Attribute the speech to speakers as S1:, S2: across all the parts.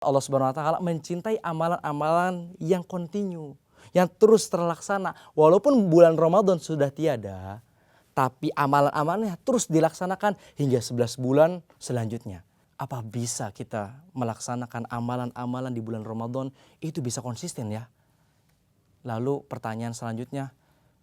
S1: Allah Subhanahu wa taala mencintai amalan-amalan yang kontinu, yang terus terlaksana. Walaupun bulan Ramadan sudah tiada, tapi amalan-amalannya terus dilaksanakan hingga 11 bulan selanjutnya. Apa bisa kita melaksanakan amalan-amalan di bulan Ramadan itu bisa konsisten ya? Lalu pertanyaan selanjutnya,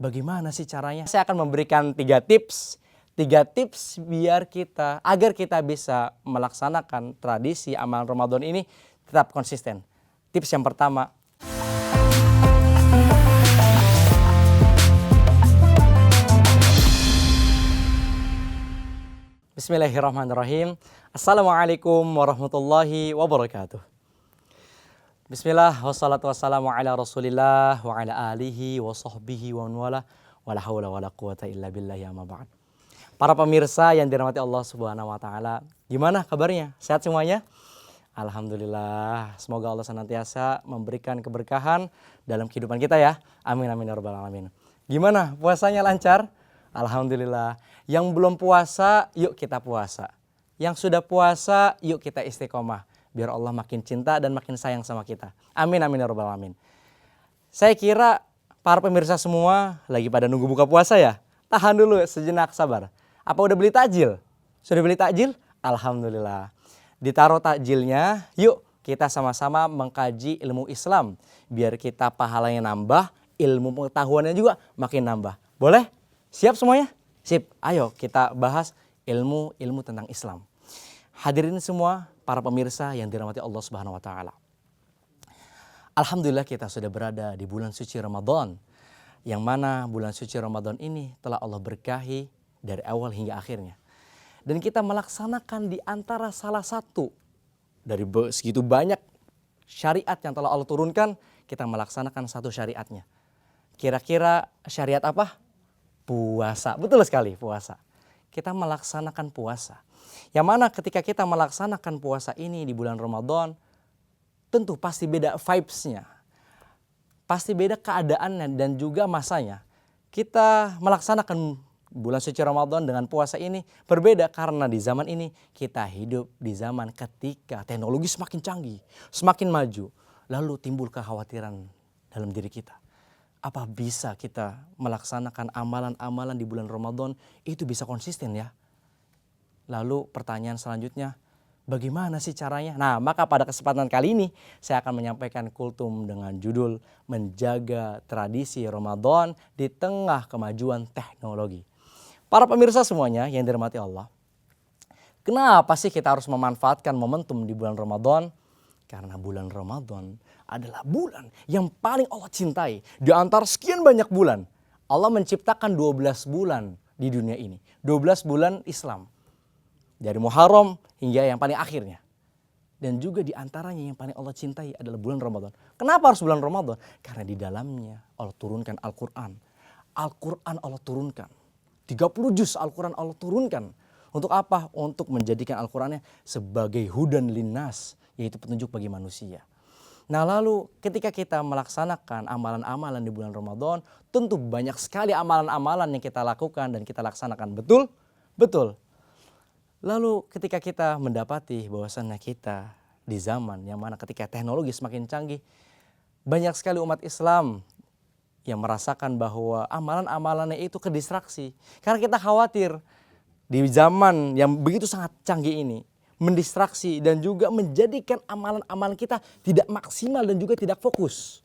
S1: bagaimana sih caranya? Saya akan memberikan 3 tips agar kita bisa melaksanakan tradisi amal Ramadan ini tetap konsisten. Tips yang pertama, Bismillahirrahmanirrahim. Assalamualaikum warahmatullahi wabarakatuh. Bismillah, wassalatu wassalamu ala rasulillah wa ala alihi wa sahbihi wa wala wala hawla wala quwata illa billahi amma ba'd. Para pemirsa yang dirahmati Allah Subhanahu wa taala, gimana kabarnya? Sehat semuanya? Alhamdulillah, semoga Allah senantiasa memberikan keberkahan dalam kehidupan kita ya. Amin amin ya rabbal alamin. Gimana? Puasanya lancar? Alhamdulillah. Yang belum puasa, yuk kita puasa. Yang sudah puasa, yuk kita istiqomah. Biar Allah makin cinta dan makin sayang sama kita. Amin amin ya rabbal alamin. Saya kira para pemirsa semua lagi pada nunggu buka puasa ya. Tahan dulu sejenak, sabar. Apa udah beli takjil? Sudah beli takjil? Alhamdulillah. Ditaruh takjilnya, yuk kita sama-sama mengkaji ilmu Islam. Biar kita pahalanya nambah, ilmu pengetahuannya juga makin nambah. Boleh? Siap semuanya? Sip, ayo kita bahas ilmu tentang Islam. Hadirin semua, para pemirsa yang dirahmati Allah Subhanahu wa taala. Alhamdulillah kita sudah berada di bulan suci Ramadan. Yang mana bulan suci Ramadan ini telah Allah berkahi dari awal hingga akhirnya. Dan kita melaksanakan di antara salah satu dari segitu banyak syariat yang telah Allah turunkan, kita melaksanakan satu syariatnya. Kira-kira syariat apa? Puasa. Betul sekali, puasa. Kita melaksanakan puasa. Yang mana ketika kita melaksanakan puasa ini di bulan Ramadan, tentu pasti beda vibes-nya. Pasti beda keadaannya dan juga masanya. Kita melaksanakan bulan suci Ramadan dengan puasa ini berbeda karena di zaman ini kita hidup di zaman ketika teknologi semakin canggih, semakin maju. Lalu timbul kekhawatiran dalam diri kita. Apa bisa kita melaksanakan amalan-amalan di bulan Ramadan itu bisa konsisten ya? Lalu pertanyaan selanjutnya, bagaimana sih caranya? Nah, maka pada kesempatan kali ini saya akan menyampaikan kultum dengan judul Menjaga Tradisi Ramadan di Tengah Kemajuan Teknologi. Para pemirsa semuanya yang dirahmati Allah, kenapa sih kita harus memanfaatkan momentum di bulan Ramadan? Karena bulan Ramadan adalah bulan yang paling Allah cintai. Di antara sekian banyak bulan, Allah menciptakan 12 bulan di dunia ini. 12 bulan Islam. Dari Muharram hingga yang paling akhirnya. Dan juga di antaranya yang paling Allah cintai adalah bulan Ramadan. Kenapa harus bulan Ramadan? Karena di dalamnya Allah turunkan Al-Quran. Al-Quran Allah turunkan. 30 juz Al-Quran Allah turunkan. Untuk apa? Untuk menjadikan Al-Qurannya sebagai hudan linnas. Yaitu petunjuk bagi manusia. Nah lalu ketika kita melaksanakan amalan-amalan di bulan Ramadan, tentu banyak sekali amalan-amalan yang kita lakukan dan kita laksanakan. Betul? Betul. Lalu ketika kita mendapati bahwasannya kita di zaman yang mana ketika teknologi semakin canggih, banyak sekali umat Islam yang merasakan bahwa amalan-amalannya itu kedistraksi. Karena kita khawatir di zaman yang begitu sangat canggih ini, mendistraksi dan juga menjadikan amalan-amalan kita tidak maksimal dan juga tidak fokus.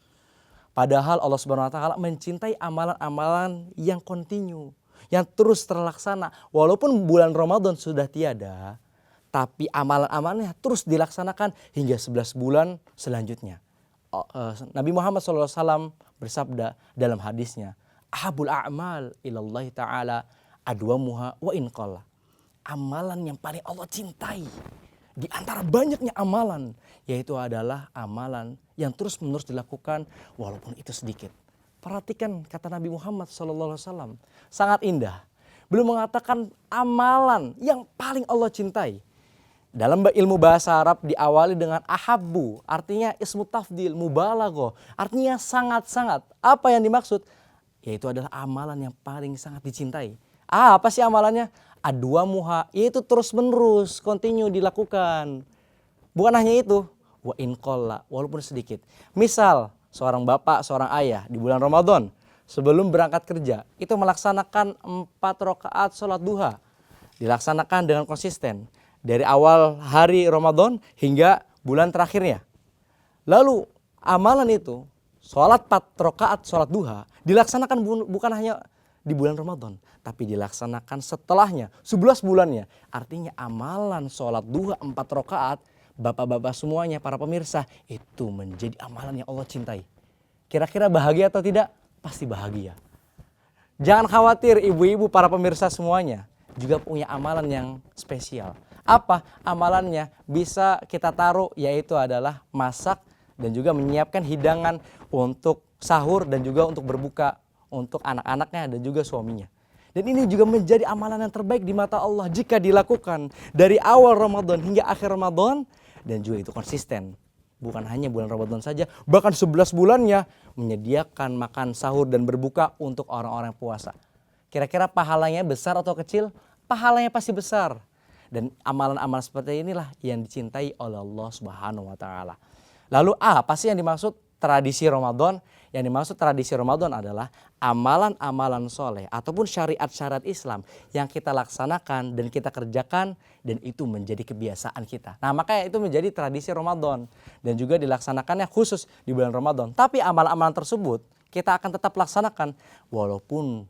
S1: Padahal Allah Subhanahu wa taala mencintai amalan-amalan yang kontinu, yang terus terlaksana. Walaupun bulan Ramadan sudah tiada, tapi amalan-amalannya terus dilaksanakan hingga 11 bulan selanjutnya. Nabi Muhammad SAW bersabda dalam hadisnya, Ahabul a'mal ilallahi ta'ala adwamuha wa inqalla. Amalan yang paling Allah cintai di antara banyaknya amalan, yaitu adalah amalan yang terus menerus dilakukan walaupun itu sedikit. Perhatikan kata Nabi Muhammad SAW, sangat indah. Beliau mengatakan amalan yang paling Allah cintai. Dalam ilmu bahasa Arab diawali dengan ahabbu, artinya ismu tafdil, mubalagho, artinya sangat-sangat. Apa yang dimaksud? Yaitu adalah amalan yang paling sangat dicintai. Apa sih amalannya? Adwa muha, yaitu terus menerus, continue dilakukan. Bukan hanya itu, wa in qalla, walaupun sedikit. Misal seorang bapak, seorang ayah di bulan Ramadan sebelum berangkat kerja itu melaksanakan 4 rakaat sholat duha, dilaksanakan dengan konsisten dari awal hari Ramadan hingga bulan terakhirnya. Lalu amalan itu, sholat 4 rakaat sholat duha, dilaksanakan bukan hanya di bulan Ramadan, tapi dilaksanakan setelahnya, 11 bulannya. Artinya amalan sholat duha 4 rakaat, bapak-bapak semuanya, para pemirsa, itu menjadi amalan yang Allah cintai. Kira-kira bahagia atau tidak? Pasti bahagia. Jangan khawatir ibu-ibu, para pemirsa semuanya, juga punya amalan yang spesial. Apa amalannya? Bisa kita taruh, yaitu adalah masak dan juga menyiapkan hidangan untuk sahur dan juga untuk berbuka untuk anak-anaknya dan juga suaminya. Dan ini juga menjadi amalan yang terbaik di mata Allah jika dilakukan dari awal Ramadan hingga akhir Ramadan, dan juga itu konsisten. Bukan hanya bulan Ramadan saja, bahkan 11 bulannya menyediakan makan sahur dan berbuka untuk orang-orang puasa. Kira-kira pahalanya besar atau kecil? Pahalanya pasti besar. Dan amalan-amalan seperti inilah yang dicintai oleh Allah Subhanahu wa taala. Lalu apa sih yang dimaksud tradisi Ramadan? Yang dimaksud tradisi Ramadan adalah amalan-amalan soleh ataupun syariat-syariat Islam yang kita laksanakan dan kita kerjakan dan itu menjadi kebiasaan kita. Nah, makanya itu menjadi tradisi Ramadan dan juga dilaksanakannya khusus di bulan Ramadan. Tapi amalan-amalan tersebut kita akan tetap laksanakan walaupun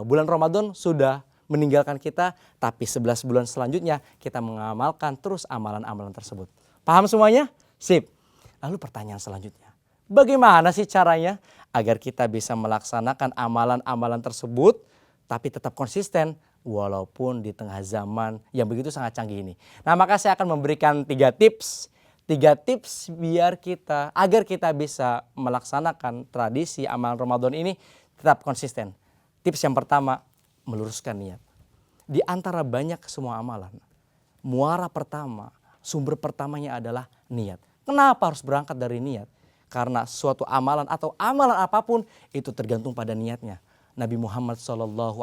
S1: bulan Ramadan sudah meninggalkan kita, tapi 11 bulan selanjutnya kita mengamalkan terus amalan-amalan tersebut. Paham semuanya? Sip. Lalu pertanyaan selanjutnya, bagaimana sih caranya agar kita bisa melaksanakan amalan-amalan tersebut tapi tetap konsisten walaupun di tengah zaman yang begitu sangat canggih ini? Nah, maka saya akan memberikan 3 tips. 3 tips agar kita bisa melaksanakan tradisi amalan Ramadan ini tetap konsisten. Tips yang pertama, meluruskan niat. Di antara banyak semua amalan, muara pertama, sumber pertamanya adalah niat. Kenapa harus berangkat dari niat? Karena suatu amalan atau amalan apapun itu tergantung pada niatnya. Nabi Muhammad SAW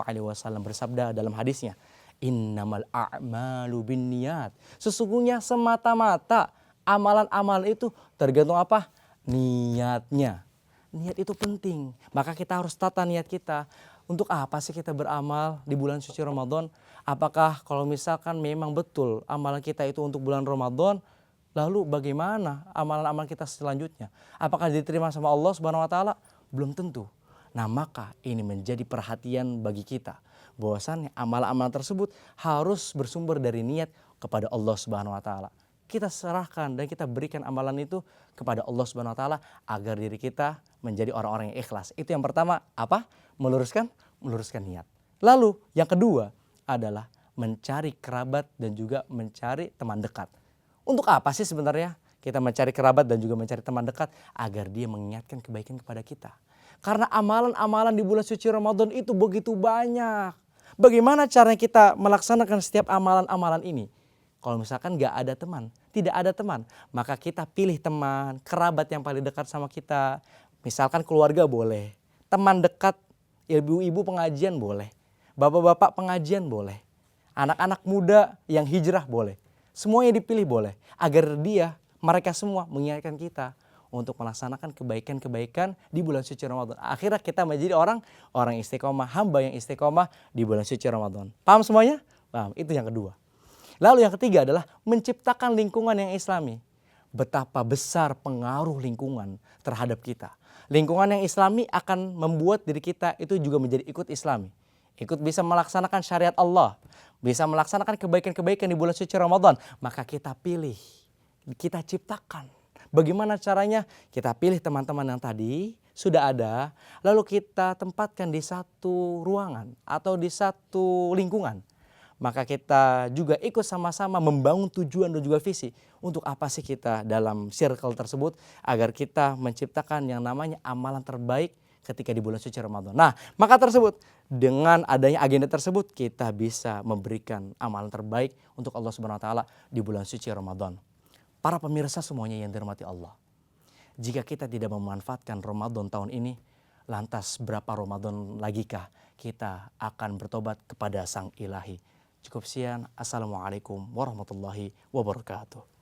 S1: bersabda dalam hadisnya, innamal a'malu binniyat. Sesungguhnya semata-mata amalan-amalan itu tergantung apa? Niatnya. Niat itu penting. Maka kita harus tata niat kita. Untuk apa sih kita beramal di bulan suci Ramadan? Apakah kalau misalkan memang betul amalan kita itu untuk bulan Ramadan, lalu bagaimana amalan-amalan kita selanjutnya? Apakah diterima sama Allah Subhanahu wa taala? Belum tentu. Nah, maka ini menjadi perhatian bagi kita bahwasannya amalan-amalan tersebut harus bersumber dari niat kepada Allah Subhanahu wa taala. Kita serahkan dan kita berikan amalan itu kepada Allah Subhanahu wa taala agar diri kita menjadi orang-orang yang ikhlas. Itu yang pertama, apa? Meluruskan niat. Lalu yang kedua adalah mencari kerabat dan juga mencari teman dekat. Untuk apa sih sebenarnya kita mencari kerabat dan juga mencari teman dekat? Agar dia mengingatkan kebaikan kepada kita. Karena amalan-amalan di bulan suci Ramadan itu begitu banyak. Bagaimana caranya kita melaksanakan setiap amalan-amalan ini? Kalau misalkan gak ada teman, tidak ada teman, maka kita pilih teman, kerabat yang paling dekat sama kita. Misalkan keluarga boleh, teman dekat, ibu-ibu pengajian boleh, bapak-bapak pengajian boleh, anak-anak muda yang hijrah boleh. Semuanya dipilih boleh, agar mereka semua mengingatkan kita untuk melaksanakan kebaikan-kebaikan di bulan suci Ramadan. Akhirnya kita menjadi orang istiqomah, hamba yang istiqomah di bulan suci Ramadan. Paham semuanya? Paham, itu yang kedua. Lalu yang ketiga adalah menciptakan lingkungan yang islami. Betapa besar pengaruh lingkungan terhadap kita. Lingkungan yang islami akan membuat diri kita itu juga menjadi ikut islami. Ikut bisa melaksanakan syariat Allah. Bisa melaksanakan kebaikan-kebaikan di bulan suci Ramadan. Maka kita pilih, kita ciptakan. Bagaimana caranya? Kita pilih teman-teman yang tadi sudah ada. Lalu kita tempatkan di satu ruangan atau di satu lingkungan. Maka kita juga ikut sama-sama membangun tujuan dan juga visi. Untuk apa sih kita dalam circle tersebut? Agar kita menciptakan yang namanya amalan terbaik ketika di bulan suci Ramadan. Nah, maka dengan adanya agenda tersebut kita bisa memberikan amalan terbaik untuk Allah Subhanahu wa taala di bulan suci Ramadan. Para pemirsa semuanya yang dirahmati Allah. Jika kita tidak memanfaatkan Ramadan tahun ini, lantas berapa Ramadan lagikah kita akan bertobat kepada Sang Ilahi? Cukup sekian. Assalamualaikum warahmatullahi wabarakatuh.